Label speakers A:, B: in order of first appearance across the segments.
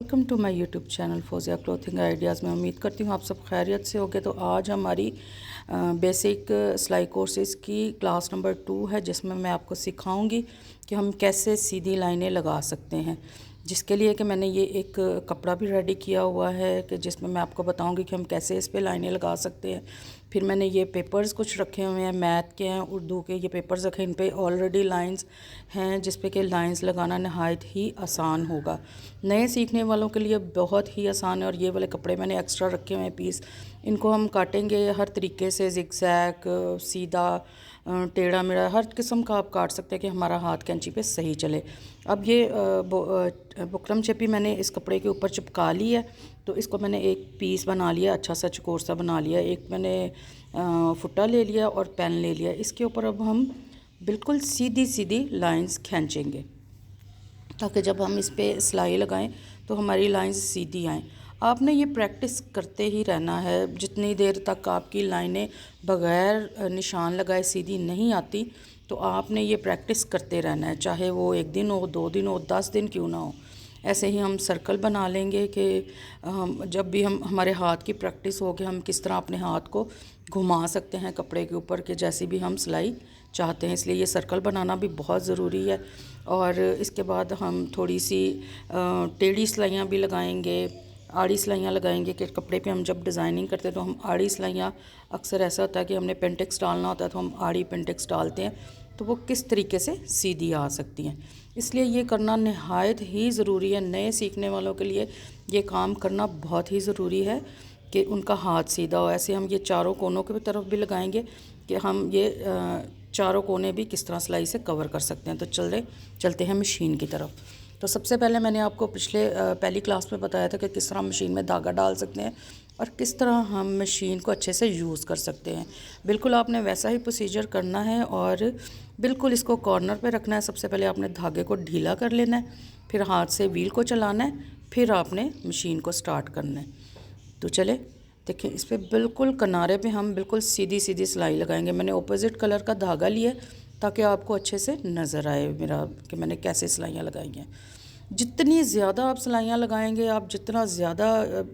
A: Welcome to my YouTube channel Fozia clothing ideas में उम्मीद करती हूँ आप सब खैरियत से होगे। तो आज हमारी बेसिक सिलाई कोर्सेज़ की क्लास नंबर 2 है, जिसमें मैं आपको सिखाऊंगी कि हम कैसे सीधी लाइनें लगा सकते हैं। जिसके लिए कि मैंने ये एक कपड़ा भी रेडी किया हुआ है कि जिसमें मैं आपको बताऊंगी कि हम कैसे इस पे लाइनें लगा सकते हैं। फिर मैंने ये पेपर्स कुछ रखे हुए हैं, मैथ के हैं, उर्दू के ये पेपर्स रखे, इन पे ऑलरेडी लाइंस हैं जिस पे कि लाइंस लगाना नहायत ही आसान होगा। नए सीखने वालों के लिए बहुत ही आसान है। और ये वाले कपड़े मैंने एक्स्ट्रा रखे हुए हैं पीस, इनको हम काटेंगे हर तरीके से, ज़िगज़ैग, सीधा, टेढ़ा मेढ़ा, हर किस्म का आप काट सकते हैं कि हमारा हाथ कैंची पे सही चले। अब ये बुकरम चेपी मैंने इस कपड़े के ऊपर चिपका ली है, तो इसको मैंने एक पीस बना लिया, अच्छा सा चकोर सा बना लिया। एक मैंने फुट्टा ले लिया और पेन ले लिया। इसके ऊपर अब हम बिल्कुल सीधी सीधी लाइंस खींचेंगे ताकि जब हम इस पे सिलाई लगाएं तो हमारी लाइंस सीधी आएँ। आपने ये प्रैक्टिस करते ही रहना है। जितनी देर तक आपकी लाइनें बग़ैर निशान लगाए सीधी नहीं आती, तो आपने ये प्रैक्टिस करते रहना है, चाहे वो 1 दिन हो, 2 दिन हो, 10 दिन क्यों ना हो। ऐसे ही हम सर्कल बना लेंगे कि हम जब भी हम हमारे हाथ की प्रैक्टिस हो कि हम किस तरह अपने हाथ को घुमा सकते हैं कपड़े के ऊपर कि जैसी भी हम सिलाई चाहते हैं। इसलिए ये सर्कल बनाना भी बहुत ज़रूरी है। और इसके बाद हम थोड़ी सी टेढ़ी सिलाइयाँ भी लगाएंगे, आड़ी सिलाइयाँ लगाएंगे कि कपड़े पे हम जब डिज़ाइनिंग करते हैं तो हम आड़ी सिलाइयाँ, अक्सर ऐसा होता है कि हमने पेंटेक्स डालना होता है तो हम आड़ी पेंटेक्स डालते हैं, तो वो किस तरीके से सीधी आ सकती हैं। इसलिए ये करना नहायत ही ज़रूरी है। नए सीखने वालों के लिए ये काम करना बहुत ही ज़रूरी है कि उनका हाथ सीधा हो। ऐसे हम ये चारों कोनों की तरफ भी लगाएंगे कि हम ये चारों कोने भी किस तरह सिलाई से कवर कर सकते हैं। तो चलते हैं मशीन की तरफ। तो सबसे पहले मैंने आपको पहली क्लास में बताया था कि किस तरह मशीन में धागा डाल सकते हैं और किस तरह हम मशीन को अच्छे से यूज़ कर सकते हैं। बिल्कुल आपने वैसा ही प्रोसीजर करना है और बिल्कुल इसको कॉर्नर पे रखना है। सबसे पहले आपने धागे को ढीला कर लेना है, फिर हाथ से व्हील को चलाना है, फिर आपने मशीन को स्टार्ट करना है। तो चले देखिए, इस पर बिल्कुल किनारे पे हम बिल्कुल सीधी सीधी सिलाई लगाएंगे। मैंने ऑपोजिट कलर का धागा लिया ताकि आपको अच्छे से नज़र आए मेरा कि मैंने कैसे सिलाइयाँ लगाई हैं। जितनी ज़्यादा आप सिलाइयाँ लगाएंगे, आप जितना ज़्यादा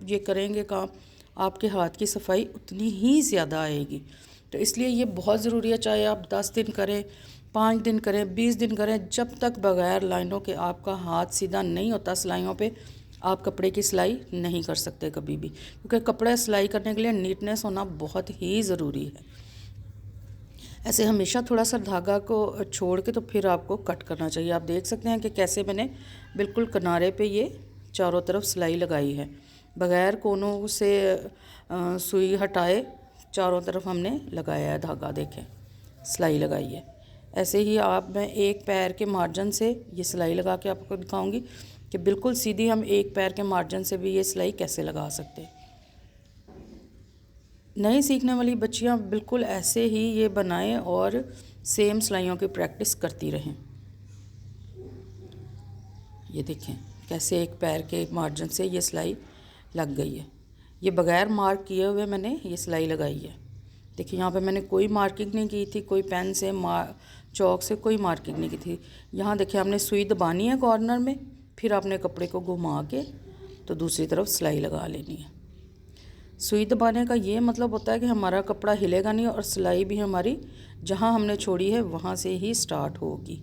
A: ये करेंगे काम, आपके हाथ की सफाई उतनी ही ज़्यादा आएगी। तो इसलिए ये बहुत ज़रूरी है, चाहे आप 10 दिन करें, 5 दिन करें, 20 दिन करें, जब तक बग़ैर लाइनों के आपका हाथ सीधा नहीं होता सिलाइयों पे, आप कपड़े की सिलाई नहीं कर सकते कभी भी। क्योंकि कपड़ा सिलाई करने के लिए नीटनेस होना बहुत ही ज़रूरी है। ऐसे हमेशा थोड़ा सा धागा को छोड़ के तो फिर आपको कट करना चाहिए। आप देख सकते हैं कि कैसे मैंने बिल्कुल किनारे पे ये चारों तरफ सिलाई लगाई है, बग़ैर कोनों से सुई हटाए चारों तरफ हमने लगाया है धागा। देखें, सिलाई लगाई है। ऐसे ही मैं एक पैर के मार्जिन से ये सिलाई लगा के आपको दिखाऊंगी कि बिल्कुल सीधी हम एक पैर के मार्जिन से भी ये सिलाई कैसे लगा सकते हैं। नई सीखने वाली बच्चियां बिल्कुल ऐसे ही ये बनाएं और सेम सिलाइयों की प्रैक्टिस करती रहें। ये देखें कैसे एक पैर के मार्जिन से ये सिलाई लग गई है। ये बग़ैर मार्क किए हुए मैंने ये सिलाई लगाई है। देखिए, यहाँ पे मैंने कोई मार्किंग नहीं की थी, कोई पेन से चौक से कोई मार्किंग नहीं की थी। यहाँ देखिए, आपने सुई दबानी है कॉर्नर में, फिर आपने कपड़े को घुमा के तो दूसरी तरफ सिलाई लगा लेनी है। सुई दबाने का ये मतलब होता है कि हमारा कपड़ा हिलेगा नहीं और सिलाई भी हमारी जहाँ हमने छोड़ी है वहाँ से ही स्टार्ट होगी।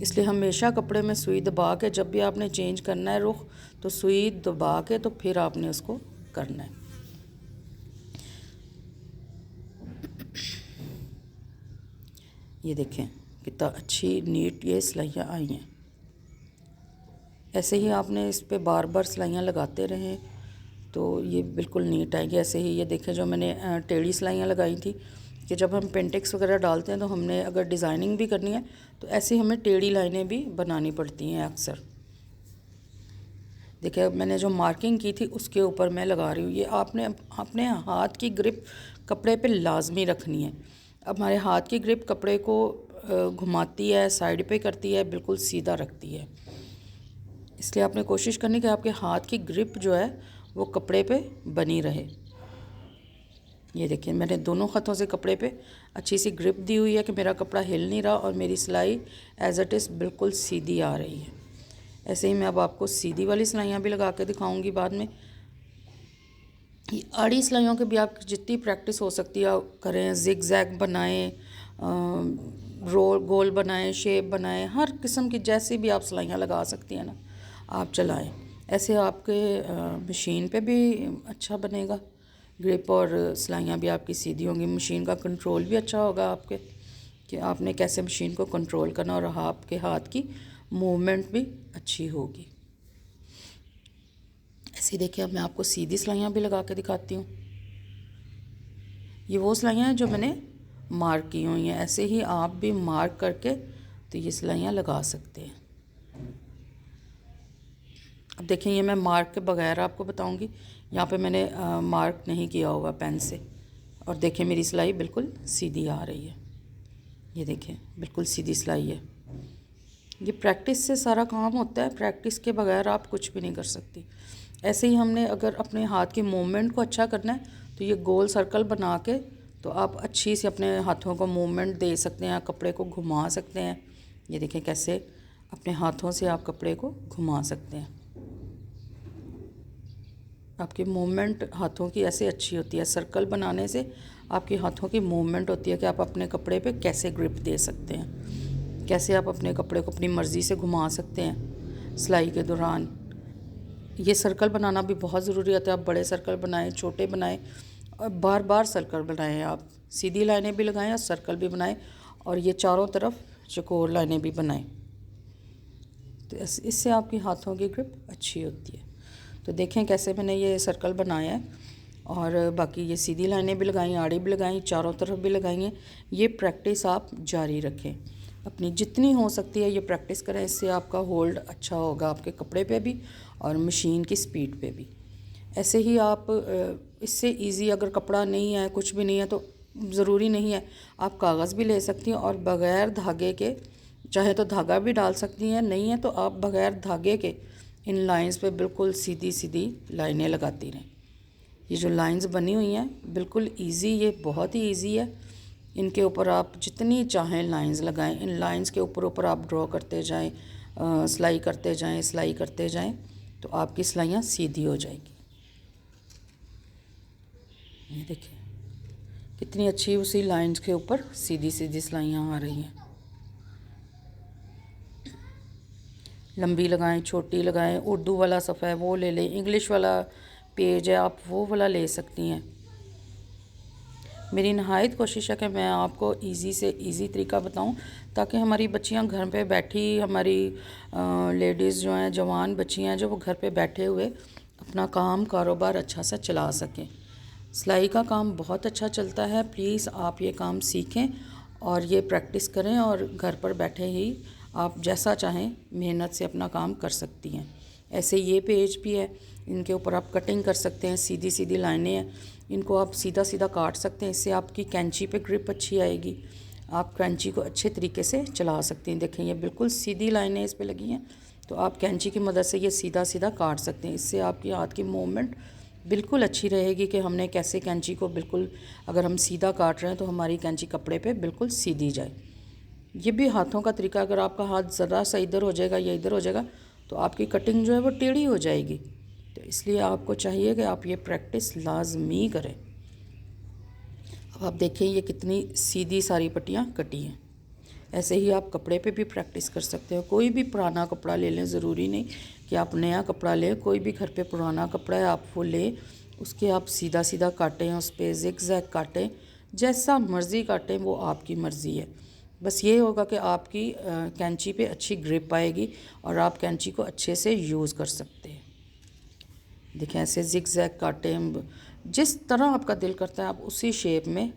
A: इसलिए हमेशा कपड़े में सुई दबा के, जब भी आपने चेंज करना है रुख, तो सुई दबा के तो फिर आपने उसको करना है। ये देखें कितना अच्छी नीट ये सिलाइयाँ आई हैं। ऐसे ही आपने इस पे बार बार सिलाइयाँ लगाते रहें तो ये बिल्कुल नीट आएगी। ऐसे ही ये देखें, जो मैंने टेढ़ी सिलाइयाँ लगाई थी कि जब हम पेंटेक्स वगैरह डालते हैं तो हमने अगर डिज़ाइनिंग भी करनी है तो ऐसे हमें टेढ़ी लाइनें भी बनानी पड़ती हैं अक्सर। देखिए, मैंने जो मार्किंग की थी उसके ऊपर मैं लगा रही हूँ। ये आपने अपने हाथ की ग्रिप कपड़े पे लाजमी रखनी है। अब हमारे हाथ की ग्रिप कपड़े को घुमाती है, साइड पे करती है, बिल्कुल सीधा रखती है। इसलिए आपने कोशिश करनी कि आपके हाथ की ग्रिप जो है वो कपड़े पे बनी रहे। ये देखिए, मैंने दोनों हाथों से कपड़े पे अच्छी सी ग्रिप दी हुई है कि मेरा कपड़ा हिल नहीं रहा और मेरी सिलाई एज इट इज़ बिल्कुल सीधी आ रही है। ऐसे ही मैं अब आपको सीधी वाली सिलाइयाँ भी लगा के दिखाऊंगी बाद में। ये आड़ी सिलाइयों के भी आप जितनी प्रैक्टिस हो सकती है करें, जिग जैग बनाएं, रोल गोल बनाएं, शेप बनाएं, हर किस्म की जैसी भी आप सिलाइयाँ लगा सकती हैं ना आप चलाएं। ऐसे आपके मशीन पे भी अच्छा बनेगा ग्रिप, और सिलाइयाँ भी आपकी सीधी होंगी। मशीन का कंट्रोल भी अच्छा होगा आपके, कि आपने कैसे मशीन को कंट्रोल करना, और आपके हाथ की मूवमेंट भी अच्छी होगी। ऐसे देखिए अब मैं आपको सीधी सिलाइयाँ भी लगा के दिखाती हूँ। ये वो सिलाइयाँ हैं जो मैंने मार्क की हुई हैं, ऐसे ही आप भी मार्क करके तो ये सिलाइयाँ लगा सकते हैं। अब देखिए ये मैं मार्क के बगैर आपको बताऊंगी। यहाँ पे मैंने मार्क नहीं किया होगा पेन से, और देखिए मेरी सिलाई बिल्कुल सीधी आ रही है। ये देखिए बिल्कुल सीधी सिलाई है। ये प्रैक्टिस से सारा काम होता है, प्रैक्टिस के बगैर आप कुछ भी नहीं कर सकती। ऐसे ही हमने अगर अपने हाथ की मूवमेंट को अच्छा करना है तो ये गोल सर्कल बना के तो आप अच्छी से अपने हाथों को मूवमेंट दे सकते हैं, कपड़े को घुमा सकते हैं। ये देखें कैसे अपने हाथों से आप कपड़े को घुमा सकते हैं। आपकी मूवमेंट हाथों की ऐसे अच्छी होती है, सर्कल बनाने से आपकी हाथों की मूवमेंट होती है कि आप अपने कपड़े पे कैसे ग्रिप दे सकते हैं, कैसे आप अपने कपड़े को अपनी मर्ज़ी से घुमा सकते हैं सिलाई के दौरान। ये सर्कल बनाना भी बहुत ज़रूरी होता है। आप बड़े सर्कल बनाएं, छोटे बनाएं, और बार बार सर्कल बनाएं। आप सीधी लाइनें भी लगाएं और सर्कल भी बनाएं, और ये चारों तरफ चौकोर लाइनें भी बनाएं, तो इससे आपकी हाथों की ग्रिप अच्छी होती है। तो देखें कैसे मैंने ये सर्कल बनाया है, और बाकी ये सीधी लाइनें भी लगाई, आड़ी भी लगाई, चारों तरफ भी लगाई हैं। ये प्रैक्टिस आप जारी रखें, अपनी जितनी हो सकती है ये प्रैक्टिस करें। इससे आपका होल्ड अच्छा होगा आपके कपड़े पे भी और मशीन की स्पीड पे भी। ऐसे ही आप इससे इजी, अगर कपड़ा नहीं है, कुछ भी नहीं है, तो ज़रूरी नहीं है, आप कागज़ भी ले सकती हैं और बग़ैर धागे के, चाहे तो धागा भी डाल सकती हैं, नहीं है तो आप बग़ैर धागे के इन लाइंस पे बिल्कुल सीधी सीधी लाइनें लगाती रहें। ये जो लाइंस बनी हुई हैं बिल्कुल इजी, ये बहुत ही इजी है। इनके ऊपर आप जितनी चाहें लाइंस लगाएं। इन लाइंस के ऊपर ऊपर आप ड्रॉ करते जाएं, सिलाई करते जाएं, सिलाई करते जाएं, तो आपकी सिलाइयाँ सीधी हो जाएगी। ये देखिए कितनी अच्छी उसी लाइंस के ऊपर सीधी सीधी सिलाइयाँ आ रही हैं। लंबी लगाएं, छोटी लगाएं, उर्दू वाला सफ़ा है वो ले लें, इंग्लिश वाला पेज है आप वो वाला ले सकती हैं। मेरी नहायत कोशिश है कि मैं आपको इजी से इजी तरीका बताऊं, ताकि हमारी बच्चियां घर पे बैठी, हमारी लेडीज़ जो हैं, जवान बच्चियां जो वो घर पे बैठे हुए अपना काम कारोबार अच्छा सा चला सकें। सिलाई का काम बहुत अच्छा चलता है। प्लीज़ आप ये काम सीखें और ये प्रैक्टिस करें, और घर पर बैठे ही आप जैसा चाहें मेहनत से अपना काम कर सकती हैं। ऐसे ये पेज भी है, इनके ऊपर आप कटिंग कर सकते हैं, सीधी सीधी लाइनें हैं, इनको आप सीधा सीधा काट सकते हैं। इससे आपकी कैंची पे ग्रिप अच्छी आएगी, आप कैंची को अच्छे तरीके से चला सकते हैं। देखें ये बिल्कुल सीधी लाइनें इस पे लगी हैं, तो आप कैंची की मदद से ये सीधा सीधा काट सकते हैं। इससे आपकी हाथ की मूवमेंट बिल्कुल अच्छी रहेगी कि हमने कैसे कैंची को बिल्कुल, अगर हम सीधा काट रहे हैं तो हमारी कैंची कपड़े पे बिल्कुल सीधी जाए। ये भी हाथों का तरीका, अगर आपका हाथ ज़रा सा इधर हो जाएगा या इधर हो जाएगा तो आपकी कटिंग जो है वो टेढ़ी हो जाएगी। तो इसलिए आपको चाहिए कि आप ये प्रैक्टिस लाजमी करें। अब आप देखें ये कितनी सीधी सारी पट्टियाँ कटी हैं। ऐसे ही आप कपड़े पे भी प्रैक्टिस कर सकते हो। कोई भी पुराना कपड़ा ले लें, ज़रूरी नहीं कि आप नया कपड़ा लें, कोई भी घर पे पुराना कपड़ा है आप वो लें, उसके आप सीधा सीधा काटें, उस पर ज़िग ज़ैग काटें, जैसा मर्ज़ी काटें वो आपकी मर्ज़ी है। बस ये होगा कि आपकी कैंची पे अच्छी ग्रिप आएगी और आप कैंची को अच्छे से यूज़ कर सकते हैं। देखें ऐसे ज़िग ज़ैग काटें, जिस तरह आपका दिल करता है आप उसी शेप में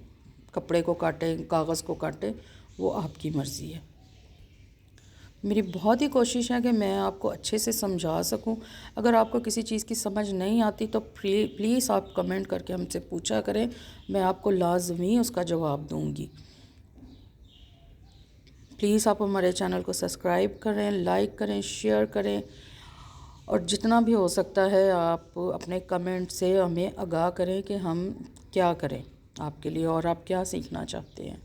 A: कपड़े को काटें, कागज़ को काटें, वो आपकी मर्ज़ी है। मेरी बहुत ही कोशिश है कि मैं आपको अच्छे से समझा सकूं। अगर आपको किसी चीज़ की समझ नहीं आती तो प्लीज़ आप कमेंट करके हमसे पूछा करें, मैं आपको लाजमी उसका जवाब दूंगी। प्लीज़ आप हमारे चैनल को सब्सक्राइब करें, लाइक करें, शेयर करें, और जितना भी हो सकता है आप अपने कमेंट से हमें आगाह करें कि हम क्या करें आपके लिए और आप क्या सीखना चाहते हैं।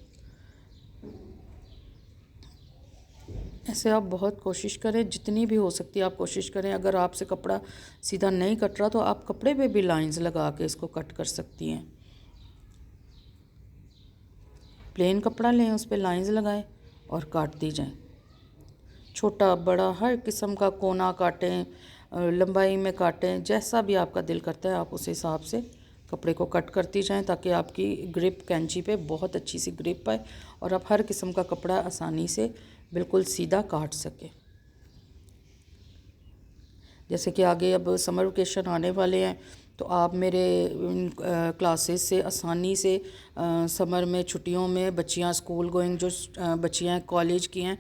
A: ऐसे आप बहुत कोशिश करें, जितनी भी हो सकती है आप कोशिश करें। अगर आपसे कपड़ा सीधा नहीं कट रहा तो आप कपड़े पे भी लाइंस लगा के इसको कट कर सकती हैं। प्लेन कपड़ा लें, उस पर लाइंस लगाएं और काट दी जाएं। छोटा बड़ा हर किस्म का कोना काटें, लंबाई में काटें, जैसा भी आपका दिल करता है आप उस हिसाब से कपड़े को कट करती जाएं, ताकि आपकी ग्रिप कैंची पे बहुत अच्छी सी ग्रिप आए और आप हर किस्म का कपड़ा आसानी से बिल्कुल सीधा काट सकें। जैसे कि आगे अब समर वेकेशन आने वाले हैं, तो आप मेरे क्लासेस से आसानी से समर में छुट्टियों में बच्चियां स्कूल गोइंग जो बच्चियां कॉलेज की हैं,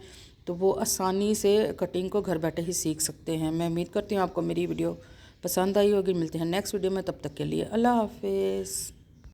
A: तो वो आसानी से कटिंग को घर बैठे ही सीख सकते हैं। मैं उम्मीद करती हूँ आपको मेरी वीडियो पसंद आई होगी। मिलते हैं नेक्स्ट वीडियो में, तब तक के लिए अल्लाह हाफिज़।